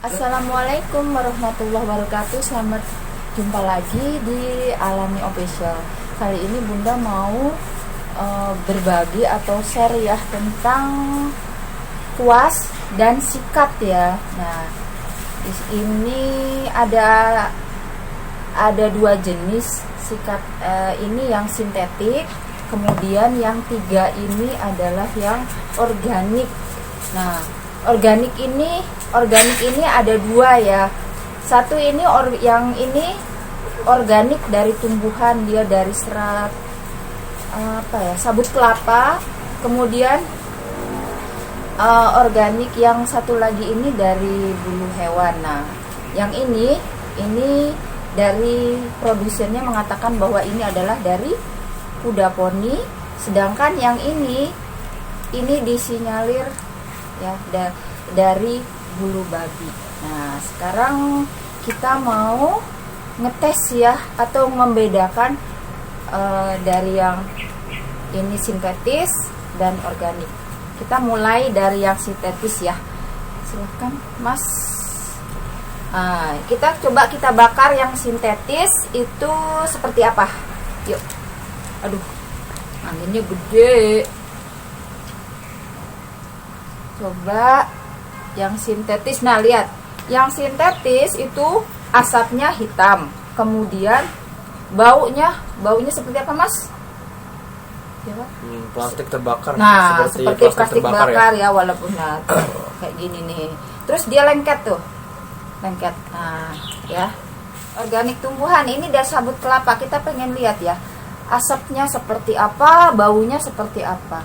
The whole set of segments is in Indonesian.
Assalamualaikum warahmatullahi wabarakatuh. Selamat jumpa lagi di Alami Official. Kali ini Bunda mau berbagi atau share ya tentang kuas dan sikat ya. Nah, ini ada dua jenis sikat, ini yang sintetik, kemudian yang tiga ini adalah yang organik. Nah, organik ini ada dua ya. Satu ini yang ini organik dari tumbuhan, dia dari serat sabut kelapa. Kemudian organik yang satu lagi ini dari bulu hewan. Nah, yang ini dari produsennya mengatakan bahwa ini adalah dari kuda poni, sedangkan yang ini disinyalir ya dari bulu babi. Nah, sekarang kita mau ngetes ya atau membedakan dari yang ini sintetis dan organik. Kita mulai dari yang sintetis ya. Silahkan Mas. Kita bakar yang sintetis itu seperti apa? Yuk. Aduh, anginnya gede. Coba yang sintetis. Nah, lihat. Yang sintetis itu asapnya hitam. Kemudian baunya seperti apa, Mas? Plastik terbakar. Nah, seperti plastik terbakar ya, walaupun kayak gini nih. Terus dia lengket tuh. Lengket. Nah, ya. Organik tumbuhan ini dari sabut kelapa. Kita pengen lihat ya. Asapnya seperti apa, baunya seperti apa.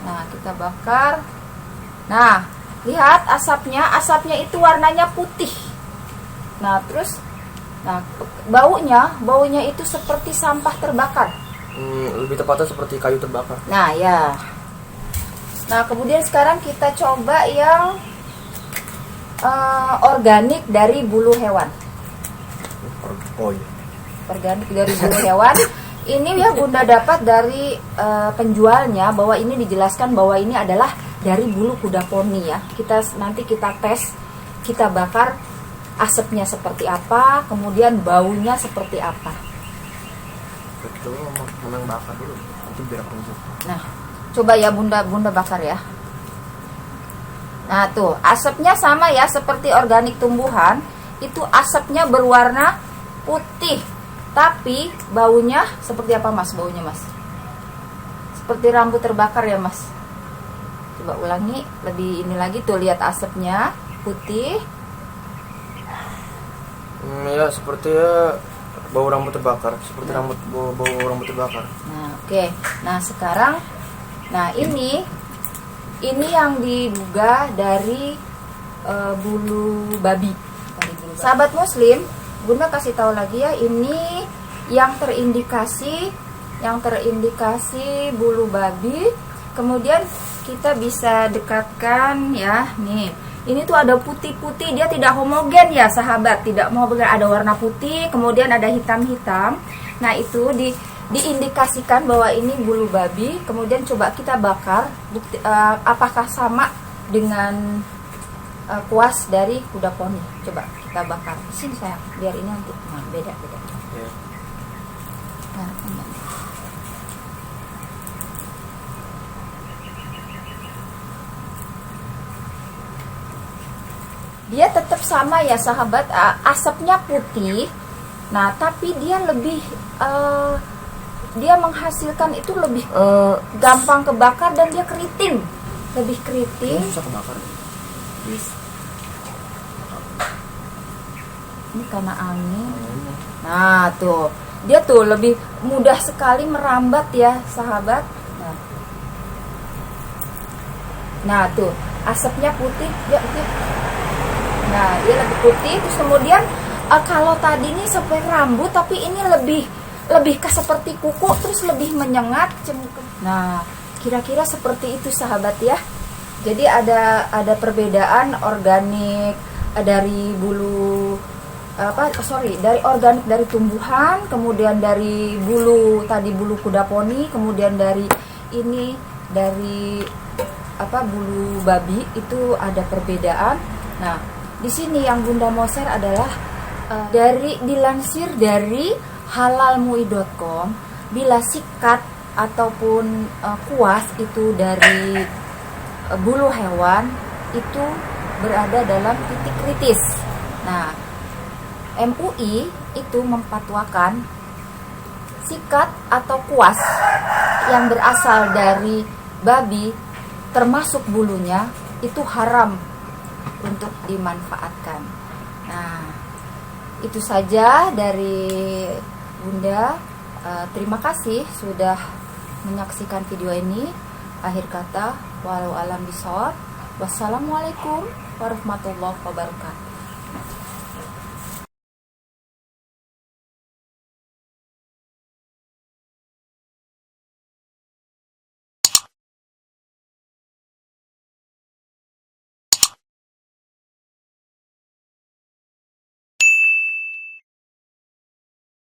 Nah, kita bakar. Nah, lihat asapnya itu warnanya putih. Nah, terus baunya itu seperti sampah terbakar. Lebih tepatnya seperti kayu terbakar. Nah, ya. Nah, kemudian sekarang kita coba yang organik dari bulu hewan. Oh iya. Organik dari bulu hewan. Ini ya Bunda dapat dari penjualnya, bahwa ini dijelaskan bahwa ini adalah dari bulu kuda poni ya. Nanti kita tes, kita bakar, asapnya seperti apa, kemudian baunya seperti apa. Betul, memang bakar dulu. Nanti biar aku lanjut. Nah, coba ya Bunda bakar ya. Nah, tuh, asapnya sama ya seperti organik tumbuhan, itu asapnya berwarna putih. Tapi baunya seperti apa, Mas? Baunya, Mas? Seperti rambut terbakar ya, Mas? Coba ulangi, lebih ini lagi tuh, lihat asapnya putih. Ya, seperti bau rambut terbakar, seperti bau rambut terbakar. Nah, oke. Nah, sekarang ini yang diduga dari bulu babi. Sahabat muslim, Bunda kasih tahu lagi ya, ini yang terindikasi bulu babi. Kemudian kita bisa dekatkan ya, nih. Ini tuh ada putih-putih, dia tidak homogen ya sahabat, tidak homogen, ada warna putih, kemudian ada hitam-hitam. Nah, itu diindikasikan bahwa ini bulu babi. Kemudian coba kita bakar, apakah sama dengan kuas dari kuda poni. Coba kita bakar. Sini sayang, biar ini nanti. Nah, beda. Ya. Nah, ini. Dia tetap sama ya sahabat, asapnya putih. Nah, tapi dia lebih dia menghasilkan itu lebih gampang kebakar dan dia keriting. Lebih keriting. Bisa kebakar. Ini karena angin. Nah, tuh. Dia tuh lebih mudah sekali merambat ya, sahabat. Nah, tuh, asapnya putih, dia. Nah, dia lebih putih. Terus kemudian kalau tadi ini seperti rambut, tapi ini lebih seperti kuku, terus lebih menyengat. Nah, kira-kira seperti itu sahabat ya. Jadi ada perbedaan organik dari dari organik dari tumbuhan, kemudian dari bulu kuda poni, kemudian dari bulu babi, itu ada perbedaan. Nah, di sini yang Bunda mau share adalah dilansir dari halalmui.com, bila sikat ataupun kuas itu dari bulu hewan itu berada dalam titik kritis. Nah, MUI itu memfatwakan sikat atau kuas yang berasal dari babi termasuk bulunya itu haram untuk dimanfaatkan. Nah, itu saja dari Bunda. Terima kasih sudah menyaksikan video ini. Akhir kata, walau alam bisawab. Wassalamualaikum warahmatullahi wabarakatuh.